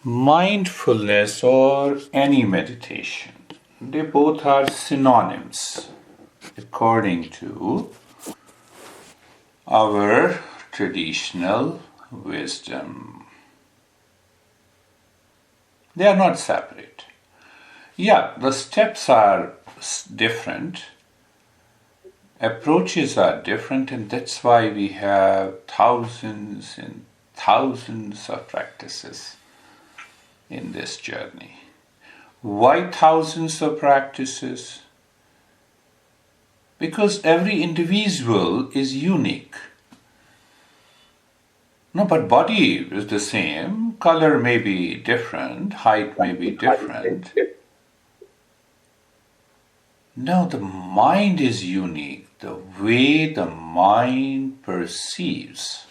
Mindfulness or any meditation, they both are synonyms according to our traditional wisdom. They are not separate. Yeah, the steps are different, approaches are different, and that's why we have thousands and thousands of practices in this journey. Why thousands of practices? Because every individual is unique. No, but body is the same, color may be different, height may be different. No, the mind is unique, the way the mind perceives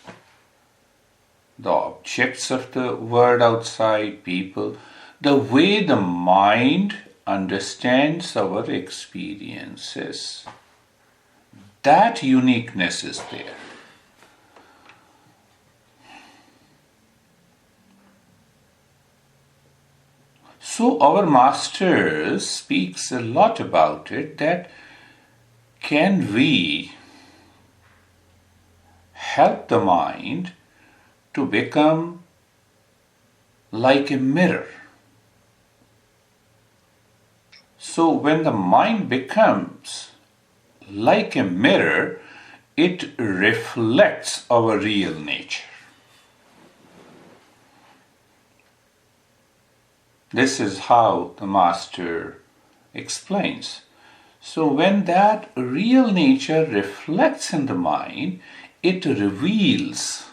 the objects of the world outside, people, the way the mind understands our experiences. That uniqueness is there. So our master speaks a lot about it, that can we help the mind to become like a mirror. So when the mind becomes like a mirror, it reflects our real nature. This is how the master explains. So when that real nature reflects in the mind, it reveals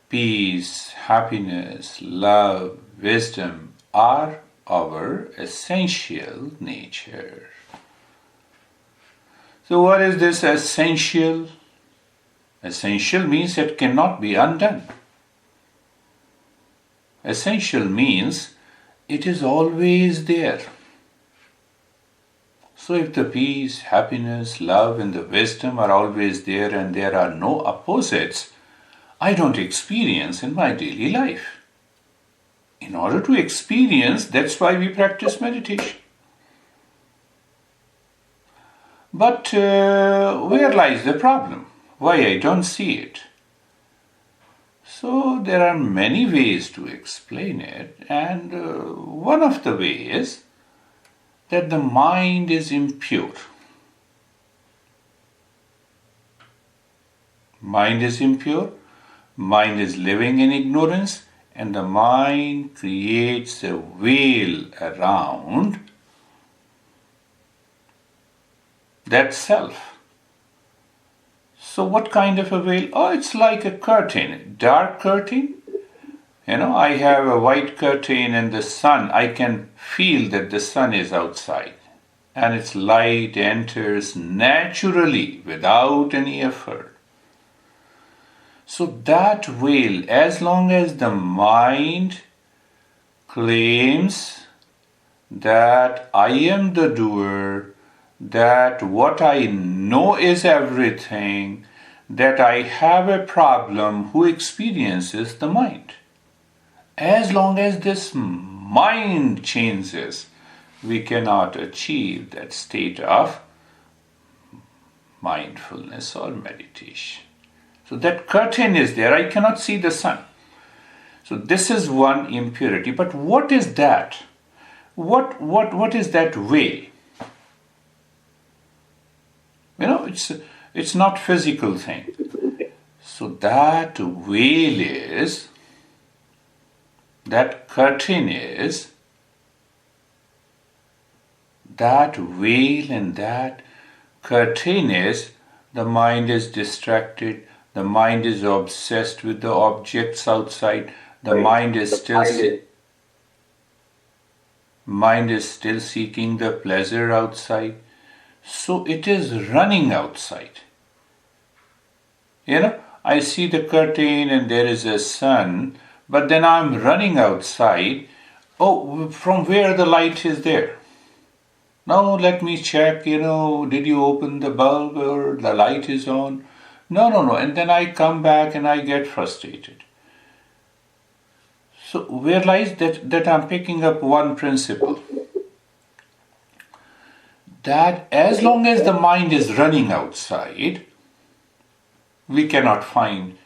peace, happiness, love, wisdom are our essential nature. So what is this essential? Essential means it cannot be undone. Essential means it is always there. So if the peace, happiness, love and the wisdom are always there and there are no opposites, I don't experience in my daily life. In order to experience, that's why we practice meditation. But where lies the problem? Why I don't see it? So there are many ways to explain it, and one of the ways that the mind is impure. Mind is impure. Mind is living in ignorance, and the mind creates a veil around that self. So what kind of a veil? Oh, it's like a curtain, dark curtain. I have a white curtain and the sun, I can feel that the sun is outside. And its light enters naturally without any effort. So that veil, as long as the mind claims that I am the doer, that what I know is everything, that I have a problem, who experiences the mind? As long as this mind changes, we cannot achieve that state of mindfulness or meditation. So that curtain is there, I cannot see the sun. So this is one impurity. But what is that? What is that veil? It's not physical thing. So that veil is, that curtain is, that veil and that curtain is, the mind is distracted, the mind is obsessed with the objects outside, the mind is still seeking the pleasure outside. So it is running outside. I see the curtain and there is a sun, but then I'm running outside. Oh, from where the light is there? Now let me check, did you open the bulb or the light is on? No. And then I come back and I get frustrated. So where lies that I'm picking up one principle, that as long as the mind is running outside, we cannot find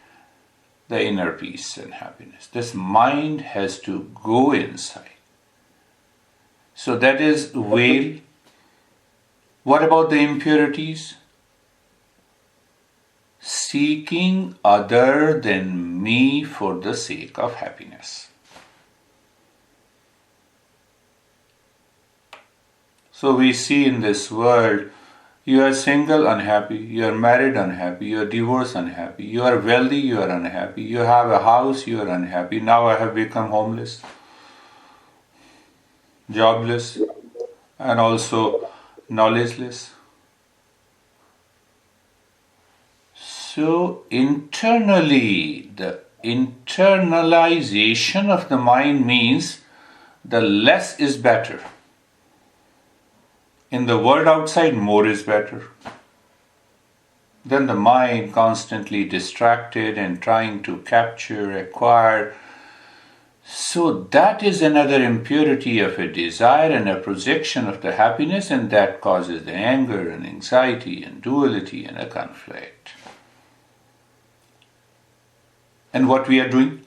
the inner peace and happiness. This mind has to go inside. So that is veil. What about the impurities? Seeking other than me for the sake of happiness. So we see in this world, you are single, unhappy. You are married, unhappy. You are divorced, unhappy. You are wealthy, you are unhappy. You have a house, you are unhappy. Now I have become homeless, jobless, and also knowledgeless. So internally, the internalization of the mind means the less is better. In the world outside, more is better. Then the mind constantly distracted and trying to capture, acquire. So that is another impurity of a desire and a projection of the happiness, and that causes the anger and anxiety and duality and a conflict. And what we are doing?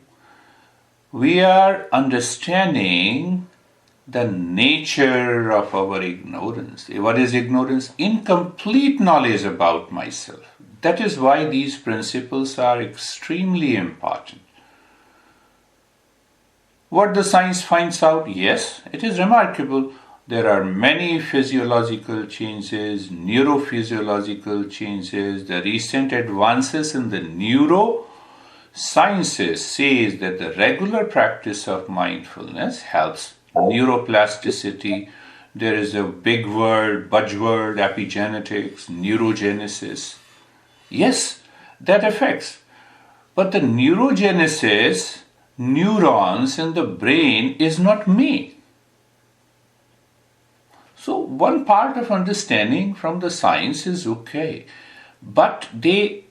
We are understanding the nature of our ignorance. What is ignorance? Incomplete knowledge about myself. That is why these principles are extremely important. What the science finds out? Yes, it is remarkable. There are many physiological changes, neurophysiological changes. The recent advances in the neurosciences says that the regular practice of mindfulness helps neuroplasticity. There is a big word, buzzword, epigenetics, neurogenesis. Yes, that affects. But the neurogenesis, neurons in the brain, is not me. So one part of understanding from the science is okay, but they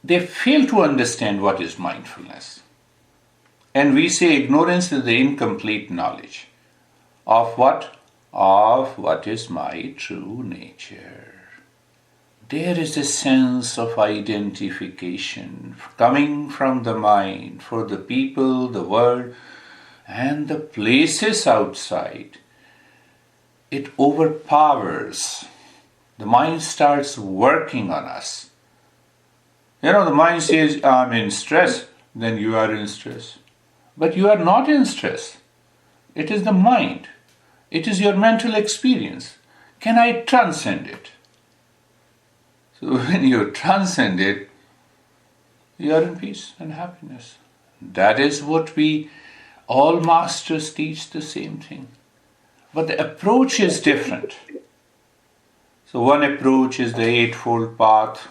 fail to understand what is mindfulness. And we say ignorance is the incomplete knowledge of what? Of what is my true nature. There is a sense of identification coming from the mind for the people, the world, and the places outside. It overpowers. The mind starts working on us. The mind says, I'm in stress, then you are in stress. But you are not in stress. It is the mind. It is your mental experience. Can I transcend it? So when you transcend it, you are in peace and happiness. That is what all masters teach, the same thing. But the approach is different. So one approach is the Eightfold Path.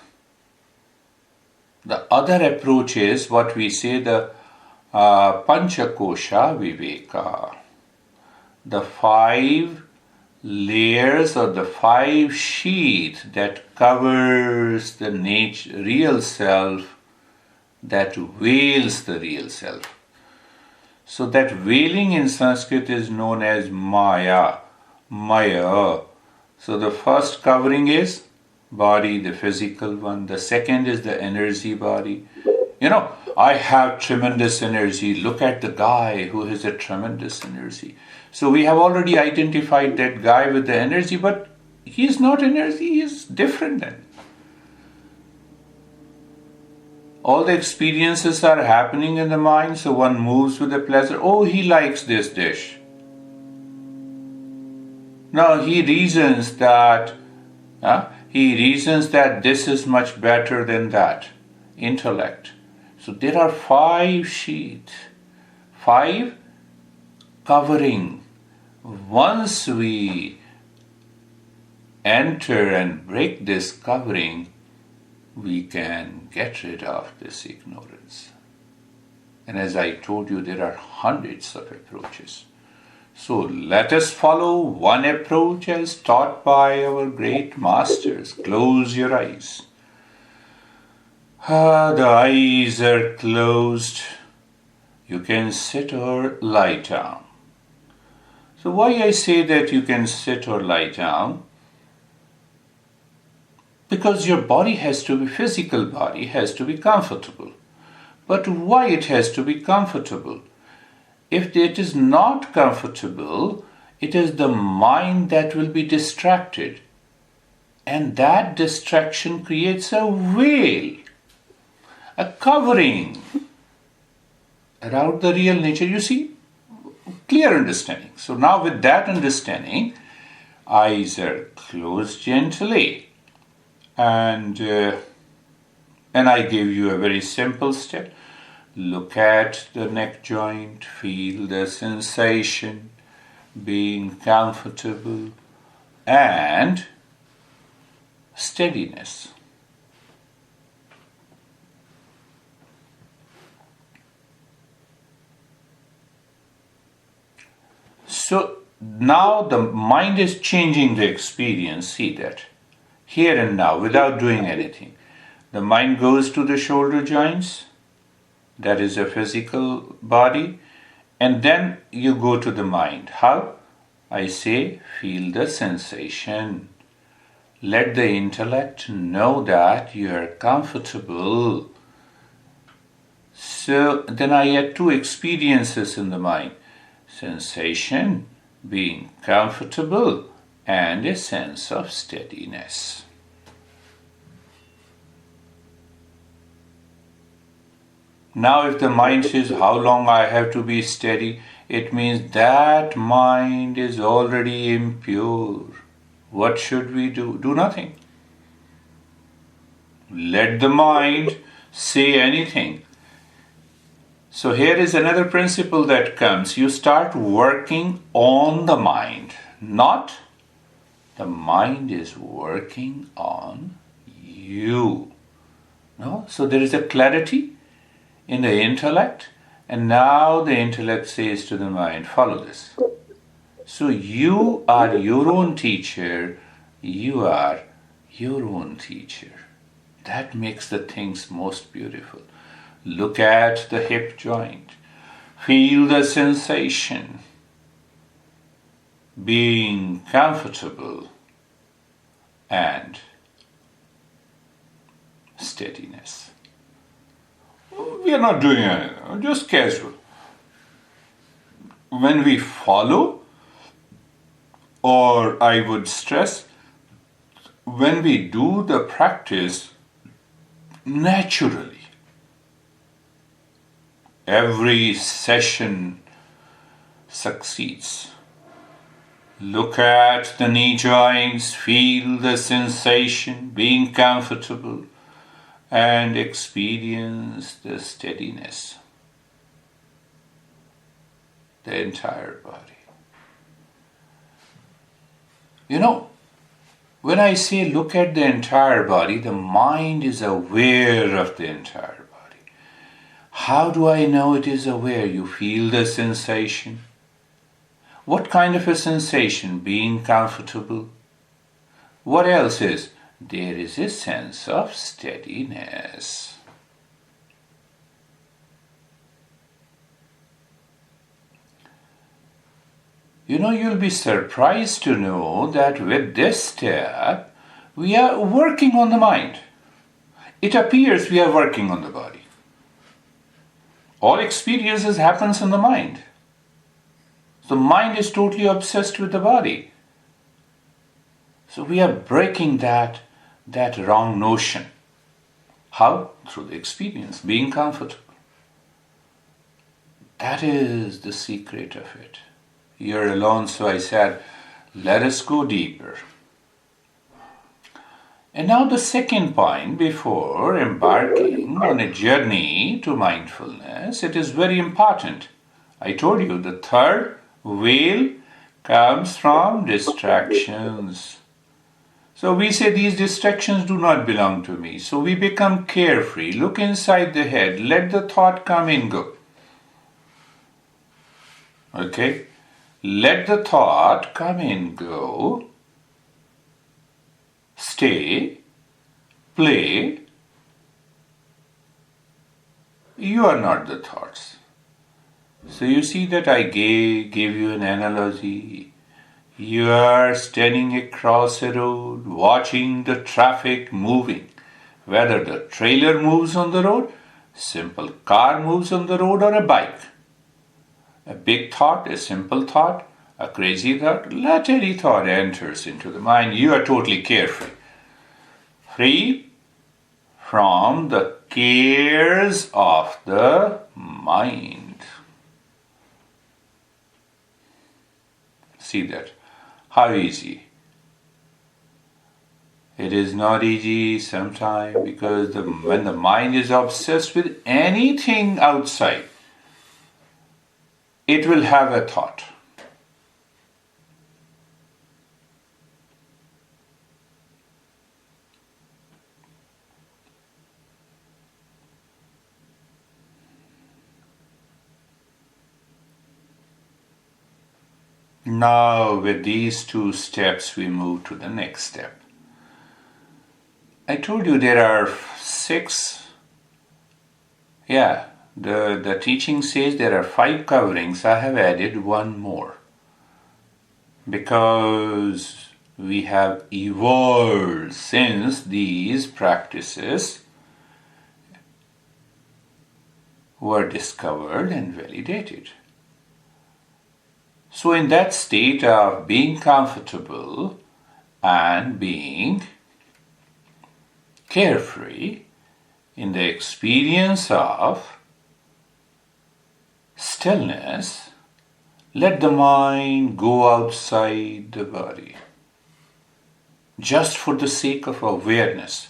The other approach is what we say the Panchakosha Viveka. The 5 layers or the 5 sheaths that covers the real self, that veils the real self. So that veiling in Sanskrit is known as Maya. Maya. So the first covering is body, the physical one. The second is the energy body. I have tremendous energy. Look at the guy who has a tremendous energy. So we have already identified that guy with the energy, but he is not energy, he is different then. All the experiences are happening in the mind, so one moves with the pleasure. Oh, he likes this dish. Now he reasons that this is much better than that. Intellect. So there are 5 sheaths, 5 covering. Once we enter and break this covering, we can get rid of this ignorance. And as I told you, there are hundreds of approaches. So let us follow one approach as taught by our great masters. Close your eyes. The eyes are closed. You can sit or lie down. So why I say that you can sit or lie down? Because your body has to be, physical body has to be comfortable. But why it has to be comfortable? If it is not comfortable, it is the mind that will be distracted. And that distraction creates a veil, a covering around the real nature. You see, clear understanding. So now with that understanding, eyes are closed gently. And I gave you a very simple step. Look at the neck joint, feel the sensation, being comfortable, and steadiness. So now the mind is changing the experience, see that, here and now, without doing anything. The mind goes to the shoulder joints, that is a physical body, and then you go to the mind. How? I say, feel the sensation. Let the intellect know that you are comfortable. So then I had two experiences in the mind. Sensation, being comfortable, and a sense of steadiness. Now if the mind says, how long I have to be steady, it means that mind is already impure. What should we do? Do nothing. Let the mind say anything. So here is another principle that comes. You start working on the mind, not the mind is working on you. No? So there is a clarity in the intellect, and now the intellect says to the mind, follow this. So you are your own teacher, you are your own teacher. That makes the things most beautiful. Look at the hip joint. Feel the sensation. Being comfortable and steadiness. We are not doing anything, just casual. When we follow, or I would stress, when we do the practice naturally, every session succeeds. Look at the knee joints, feel the sensation, being comfortable, and experience the steadiness. The entire body. You know, when I say look at the entire body, the mind is aware of the entire body. How do I know it is aware? You feel the sensation. What kind of a sensation? Being comfortable. What else is? There is a sense of steadiness. You know, you'll be surprised to know that with this step, we are working on the mind. It appears we are working on the body. All experiences happens in the mind. The mind is totally obsessed with the body. So we are breaking that wrong notion. How? Through the experience, being comfortable. That is the secret of it. You're alone, so I said, let us go deeper. And now the second point, before embarking on a journey to mindfulness, it is very important. I told you the third veil comes from distractions. So we say these distractions do not belong to me. So we become carefree. Look inside the head. Let the thought come and go. Okay? Let the thought come and go. Stay. Play. You are not the thoughts. So you see that I gave you an analogy. You are standing across a road, watching the traffic moving. Whether the trailer moves on the road, simple car moves on the road, or a bike. A big thought, a simple thought, a crazy thought, let any thought enters into the mind. You are totally carefree. Free from the cares of the mind. See that? How easy. It is not easy sometimes because when the mind is obsessed with anything outside, it will have a thought. Now, with these two steps, we move to the next step. I told you there are 6. The teaching says there are 5 coverings. I have added one more because we have evolved since these practices were discovered and validated. So in that state of being comfortable and being carefree in the experience of stillness, let the mind go outside the body just for the sake of awareness.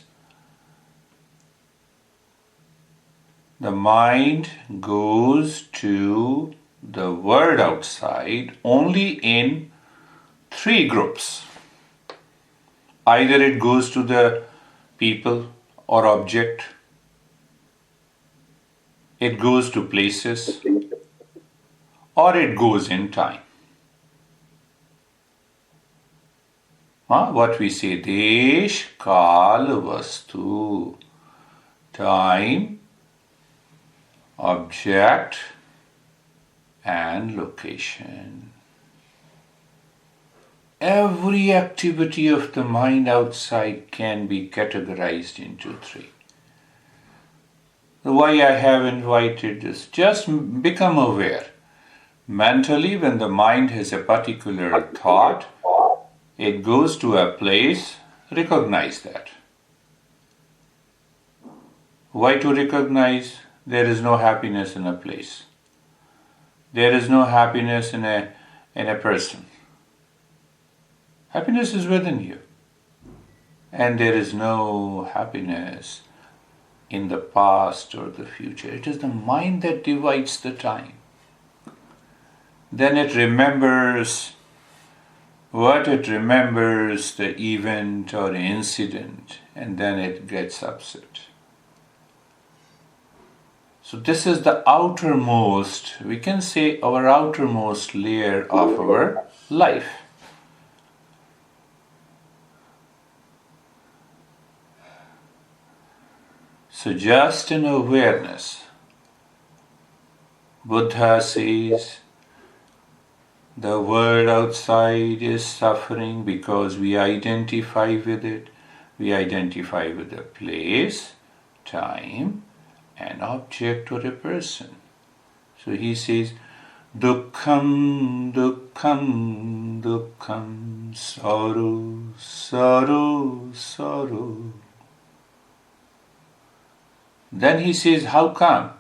The mind goes to the world outside only in 3 groups. Either it goes to the people or object, it goes to places, or it goes in time. What we say, Desh, Kal, Vastu, time, object, and location. Every activity of the mind outside can be categorized into 3. Why I have invited this? Just become aware. Mentally, when the mind has a particular thought, it goes to a place, recognize that. Why to recognize? There is no happiness in a place. There is no happiness in a person. Happiness is within you. And there is no happiness in the past or the future. It is the mind that divides the time. Then it remembers what it remembers, the event or incident, and then it gets upset. So this is the outermost, we can say our outermost layer of our life. So just in awareness, Buddha says the world outside is suffering because we identify with it. We identify with a place, time, an object or a person. So he says, Dukkham, Dukkham, Dukkham, sorrow, sorrow, sorrow. Then he says, how come?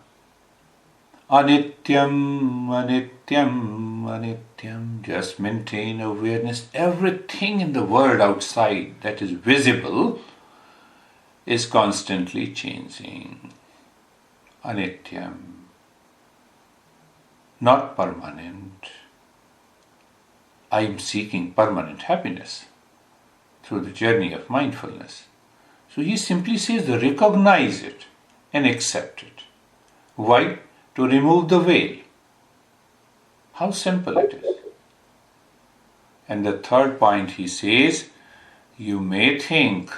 Anityam, Anityam, Anityam. Just maintain awareness. Everything in the world outside that is visible is constantly changing. Anityam. Not permanent. I am seeking permanent happiness through the journey of mindfulness. So he simply says, recognize it and accept it. Why? To remove the veil. How simple it is. And the third point he says, you may think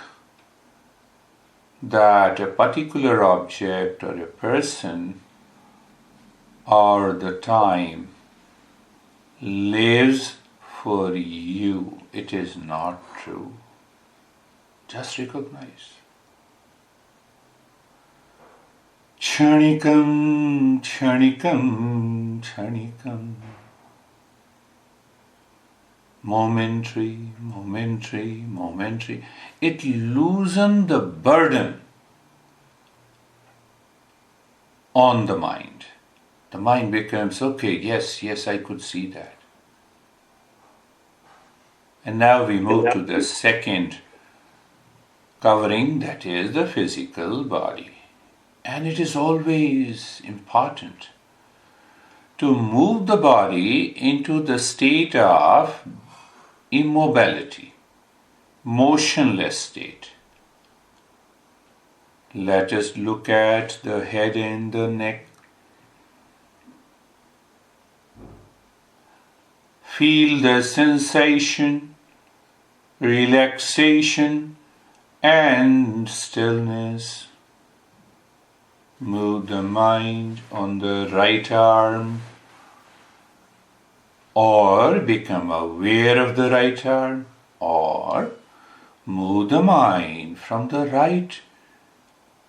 that a particular object or a person or the time lives for you. It is not true. Just recognize. Kshanikam, kshanikam, kshanikam. Momentary, momentary, momentary. It loosens the burden on the mind. The mind becomes, okay, yes, I could see that. And now we move to the second covering, that is the physical body. And it is always important to move the body into the state of immobility, motionless state. Let us look at the head and the neck. Feel the sensation, relaxation, and stillness. Move the mind on the right arm, or become aware of the right arm, or move the mind from the right.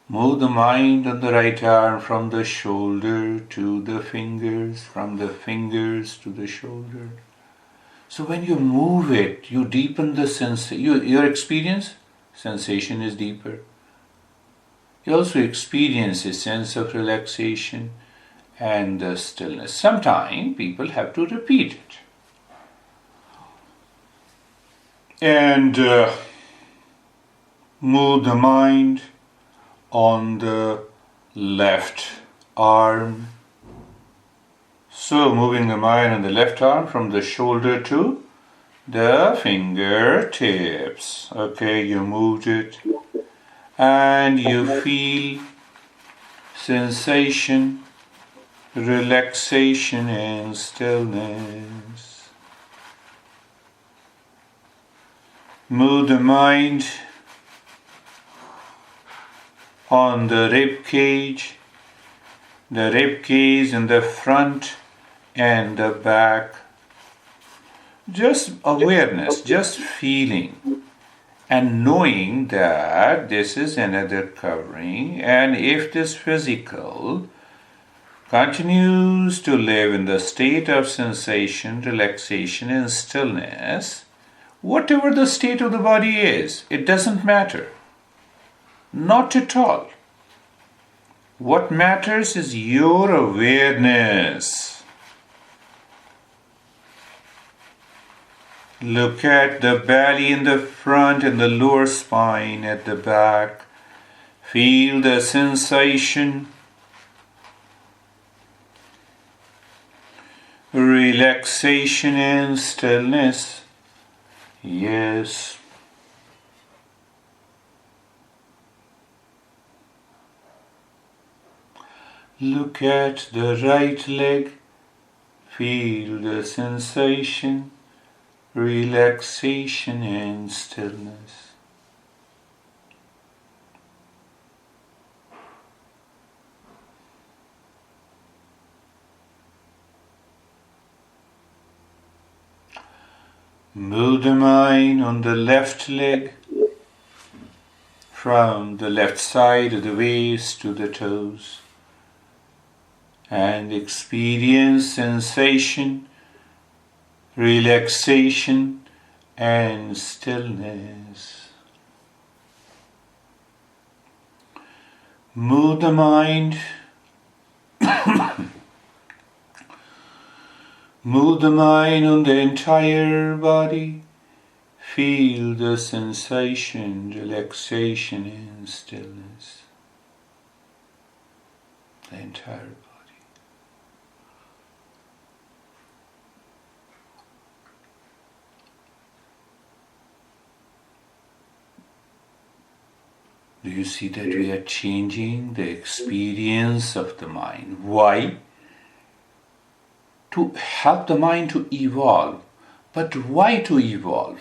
Move the mind on the right arm from the shoulder to the fingers, from the fingers to the shoulder. So when you move it, you deepen the sensation. Your experience, sensation is deeper. You also experience a sense of relaxation and stillness. Sometimes people have to repeat it. And move the mind on the left arm. So moving the mind on the left arm from the shoulder to the fingertips. Okay, you moved it. And you feel sensation, relaxation and stillness. Move the mind on the rib cage in the front and the back. Just awareness, just feeling and knowing that this is another covering, and if this physical continues to live in the state of sensation, relaxation and stillness, whatever the state of the body is, it doesn't matter. Not at all. What matters is your awareness. Look at the belly in the front and the lower spine at the back. Feel the sensation, relaxation and stillness. Yes. Look at the right leg. Feel the sensation, relaxation and stillness. Move the mind on the left leg from the left side of the waist to the toes and experience sensation, relaxation and stillness. Move the mind move the mind on the entire body. Feel the sensation, relaxation and stillness. The entire body. Do you see that we are changing the experience of the mind? Why? To help the mind to evolve. But why to evolve?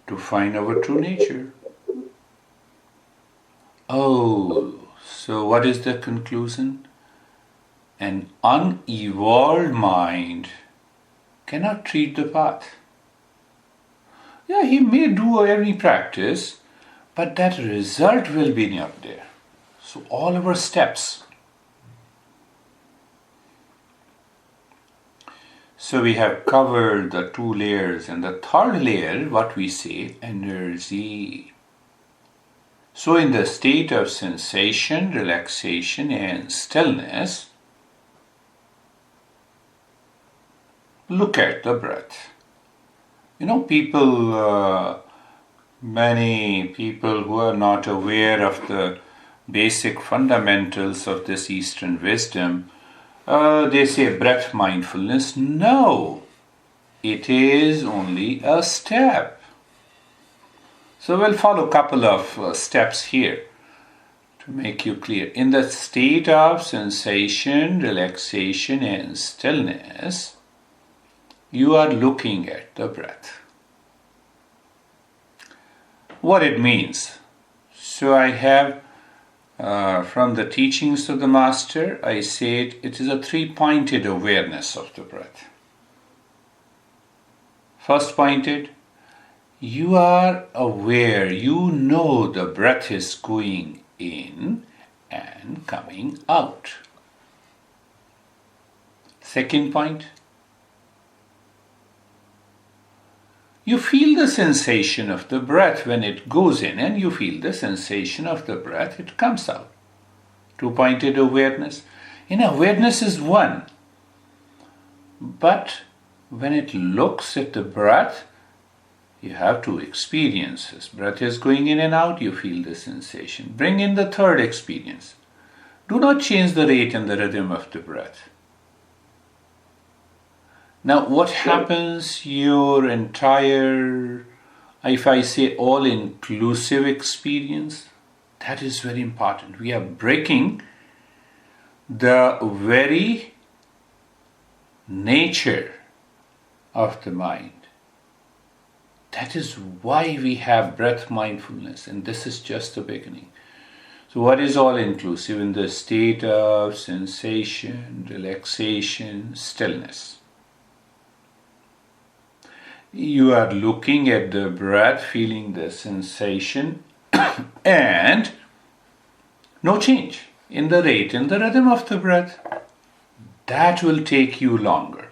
To find our true nature. Oh, so what is the conclusion? An unevolved mind cannot treat the path. Yeah, he may do every practice, but that result will be not there. So all our steps. So we have covered the two layers, and the third layer, what we say, energy. So in the state of sensation, relaxation and stillness, look at the breath. Many people who are not aware of the basic fundamentals of this Eastern wisdom, they say breath mindfulness. No, it is only a step. So we'll follow a couple of steps here to make you clear. In the state of sensation, relaxation and stillness, you are looking at the breath. What it means. So I have, from the teachings of the Master, I said it is a three-pointed awareness of the breath. First pointed, you are aware, you know the breath is going in and coming out. Second point, you feel the sensation of the breath when it goes in, and you feel the sensation of the breath, it comes out. Two-pointed awareness. Awareness is one. But when it looks at the breath, you have two experiences. Breath is going in and out, you feel the sensation. Bring in the third experience. Do not change the rate and the rhythm of the breath. Now, what happens, your entire, if I say all-inclusive experience, that is very important. We are breaking the very nature of the mind. That is why we have breath mindfulness, and this is just the beginning. So what is all-inclusive? In the state of sensation, relaxation, stillness. You are looking at the breath, feeling the sensation, and no change in the rate and the rhythm of the breath. That will take you longer.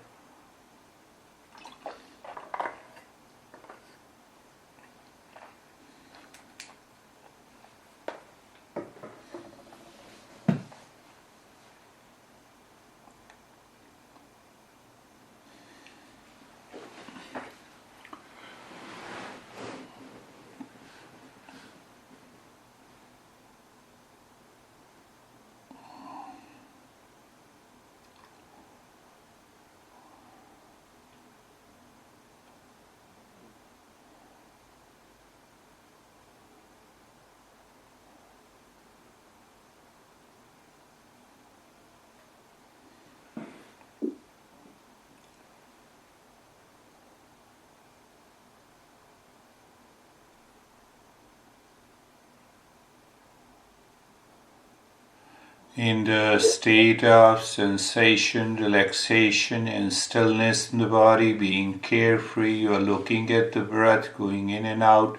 In the state of sensation, relaxation and stillness in the body, being carefree, you are looking at the breath going in and out,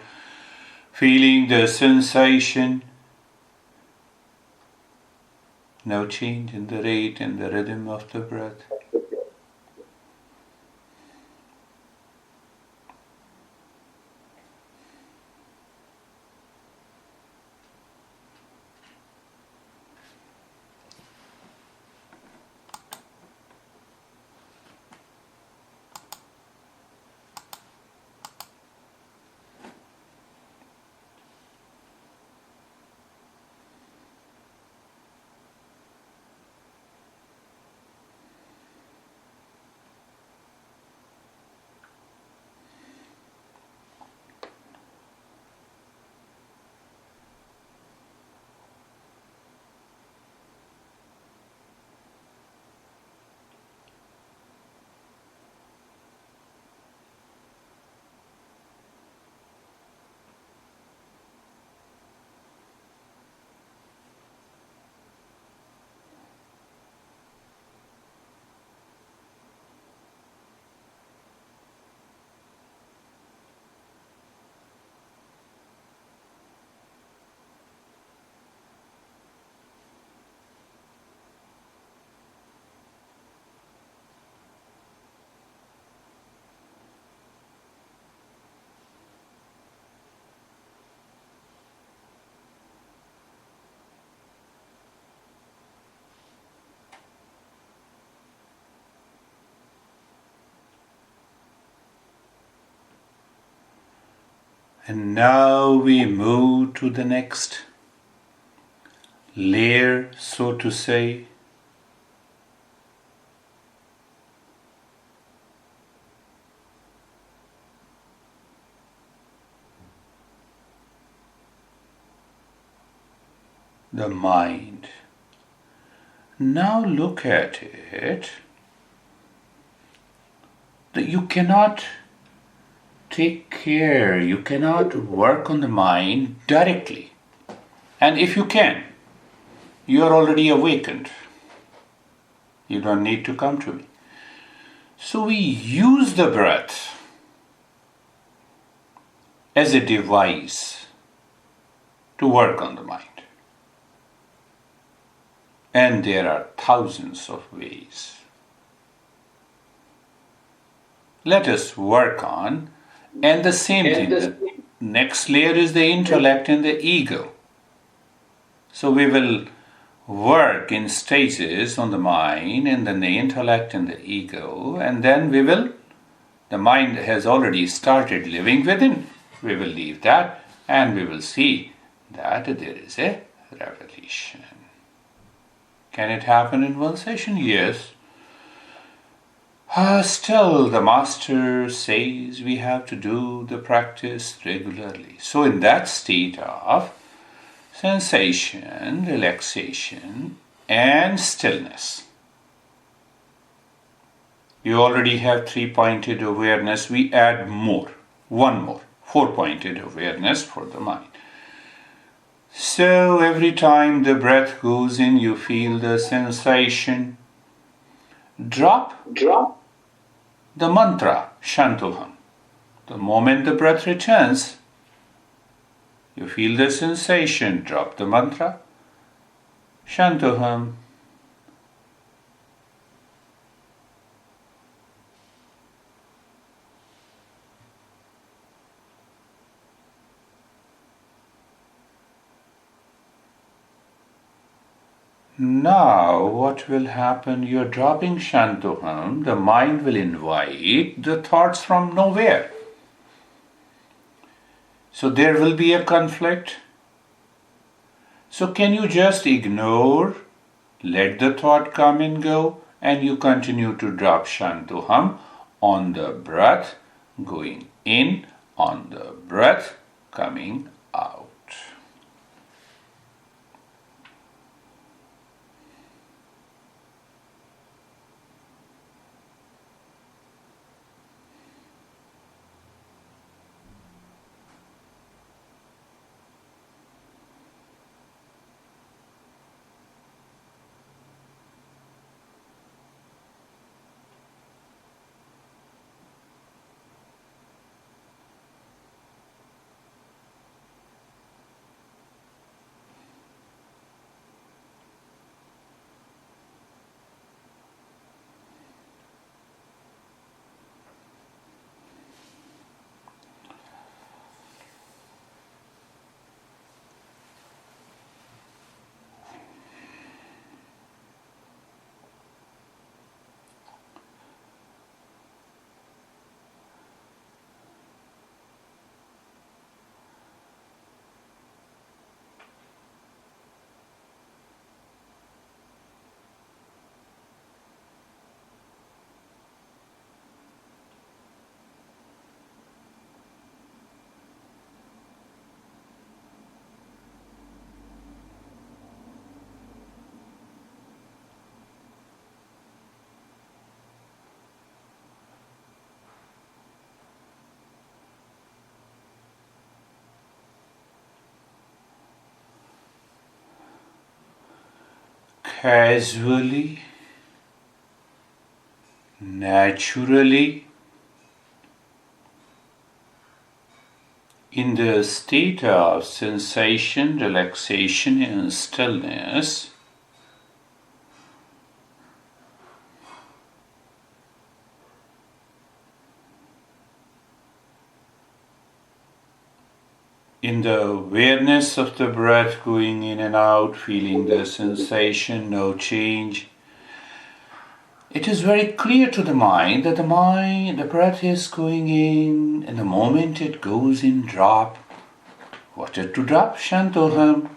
feeling the sensation. No change in the rate and the rhythm of the breath. And now we move to the next layer, so to say. The mind. Now look at it. That you cannot take care, you cannot work on the mind directly. And if you can, you are already awakened. You don't need to come to me. So we use the breath as a device to work on the mind. And there are thousands of ways. Let us work on, and the same thing, the next layer is the intellect and the ego. So we will work in stages on the mind, and then the intellect and the ego, and then the mind has already started living within. We will leave that, and we will see that there is a revelation. Can it happen in one session? Yes. Still, the master says we have to do the practice regularly. So in that state of sensation, relaxation, and stillness, you already have 3-pointed awareness. We add one more, 4-pointed awareness for the mind. So every time the breath goes in, you feel the sensation. Drop the mantra, Shantoham. The moment the breath returns, you feel the sensation. Drop the mantra, Shantoham. Now, what will happen? You're dropping Shantoham, the mind will invite the thoughts from nowhere. So there will be a conflict. So can you just ignore, let the thought come and go, and you continue to drop Shantoham on the breath going in, on the breath coming out. Casually, naturally, in the state of sensation, relaxation, and stillness, in the awareness of the breath going in and out, feeling the sensation, no change. it is very clear to the mind that the breath is going in, and the moment it goes in, drop. What is to drop? Shantoham.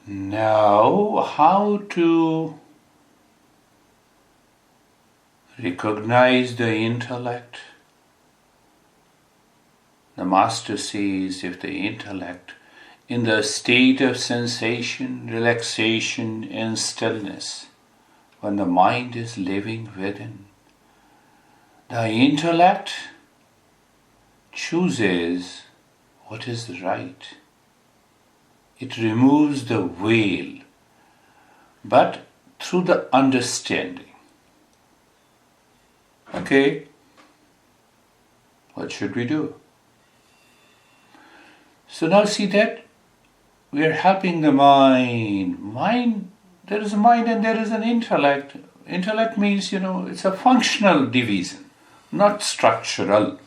Now, how to recognize the intellect? The Master says, if the intellect, in the state of sensation, relaxation, and stillness, when the mind is living within, the intellect chooses what is right. It removes the veil, but through the understanding. Okay, what should we do? So now see that we are helping the mind. There is a mind and there is an intellect. Intellect means, it's a functional division, not structural.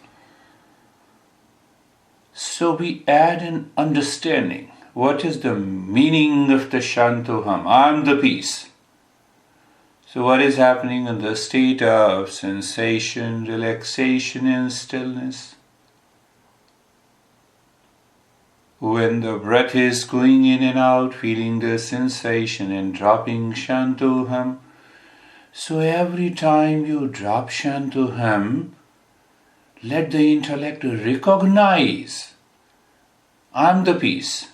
So we add an understanding. What is the meaning of the Shantoham? I am the peace. So what is happening in the state of sensation, relaxation, and stillness? When the breath is going in and out, feeling the sensation and dropping Shantoham. So every time you drop Shantoham, let the intellect recognize I am the peace.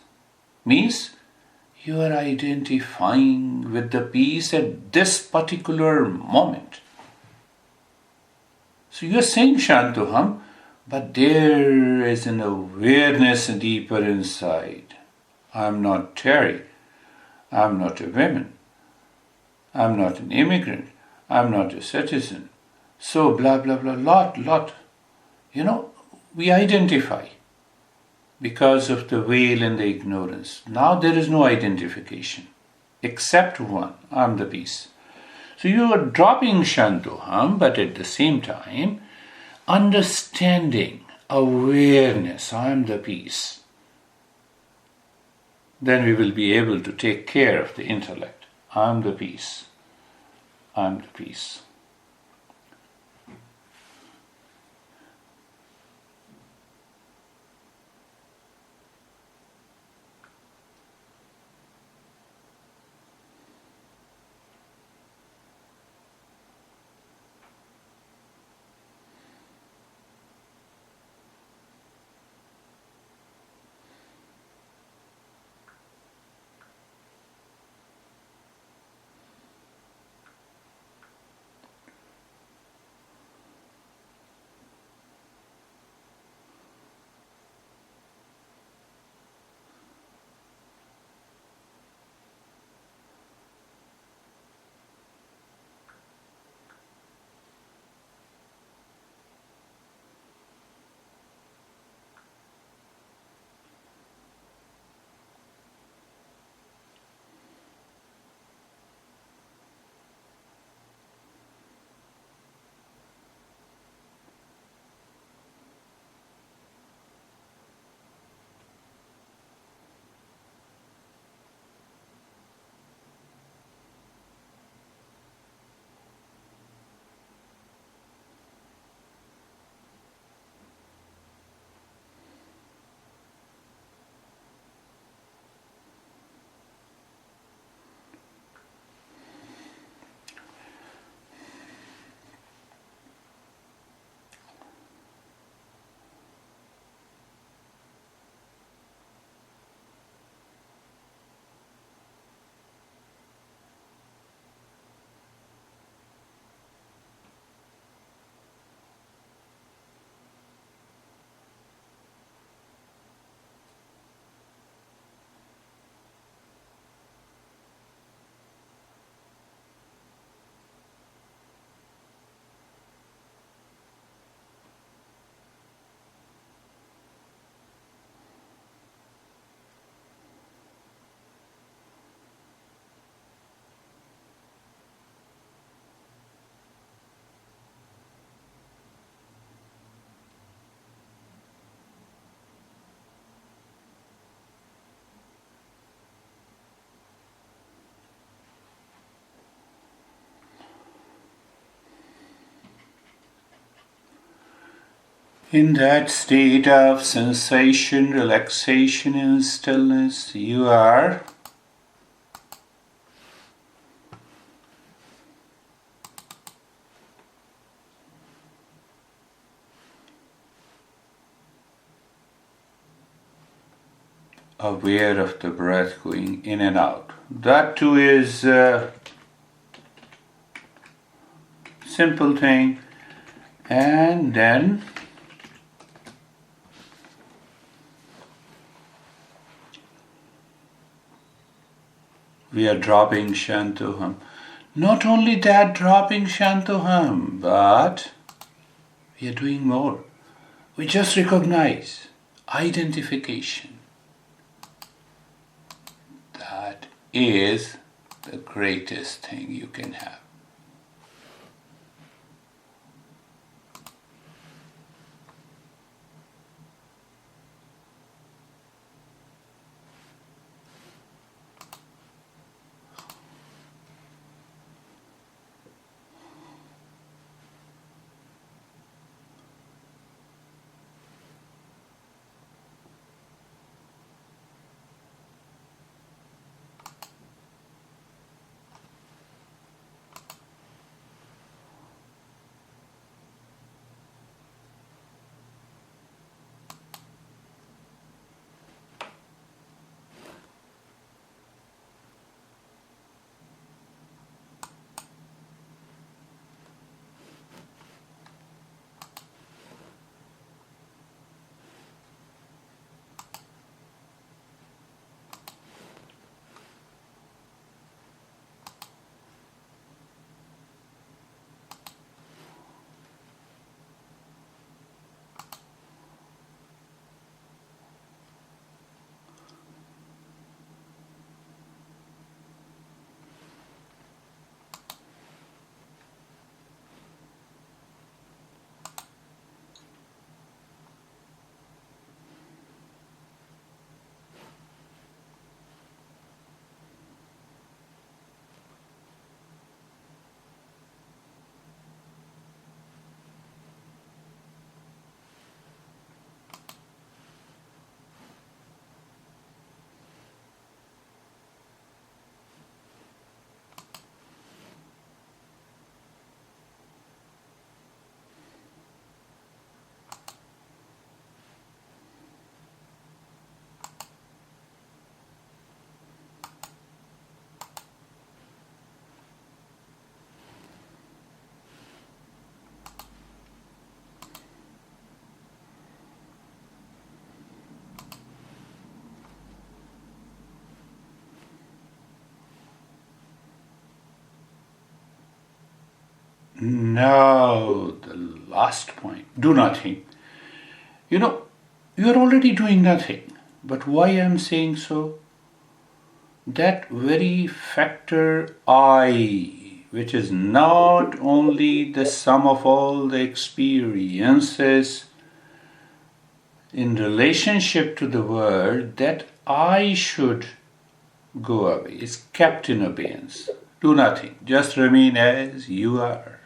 Means you are identifying with the peace at this particular moment. So you are saying Shantoham, but there is an awareness deeper inside. I am not Terry. I am not a woman. I am not an immigrant. I am not a citizen. So blah blah blah, lot. We identify because of the veil and the ignorance. Now there is no identification except one, I am the peace. So you are dropping Shantoham, but at the same time, understanding, awareness, I am the peace. Then we will be able to take care of the intellect. I am the peace. I am the peace. In that state of sensation, relaxation, and stillness, you are aware of the breath going in and out. That too is a simple thing. And then we are dropping Shantoham. Not only that, dropping Shantoham, but we are doing more. We just recognize identification. That is the greatest thing you can have. No, the last point. Do nothing. You are already doing nothing. But why I'm saying so? That very factor I, which is not only the sum of all the experiences in relationship to the world, that I should go away, is kept in abeyance. Do nothing. Just remain as you are.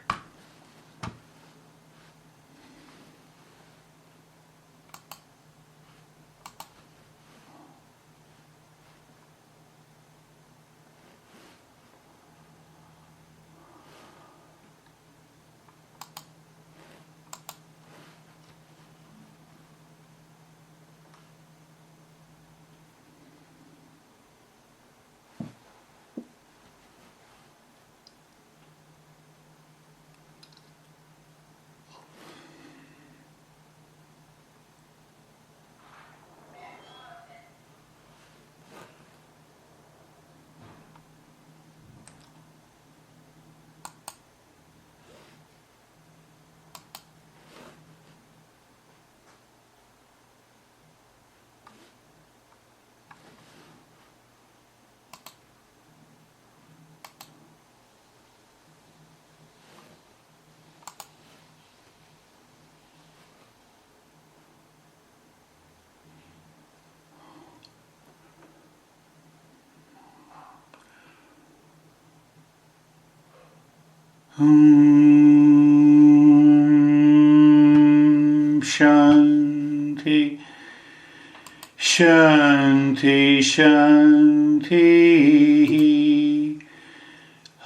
Shanti. Shanti, Shanti.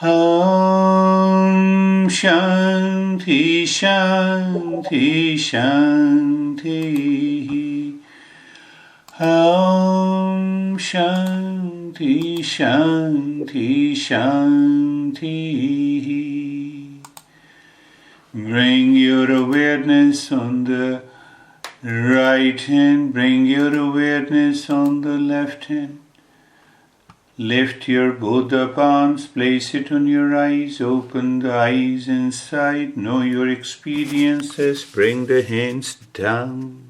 Om Shanti, Shanti, Shanti. Om Shanti, Shanti, Shanti. Bring your awareness on the right hand, bring your awareness on the left hand. Lift your both the palms, place it on your eyes, open the eyes inside, know your experiences, bring the hands down.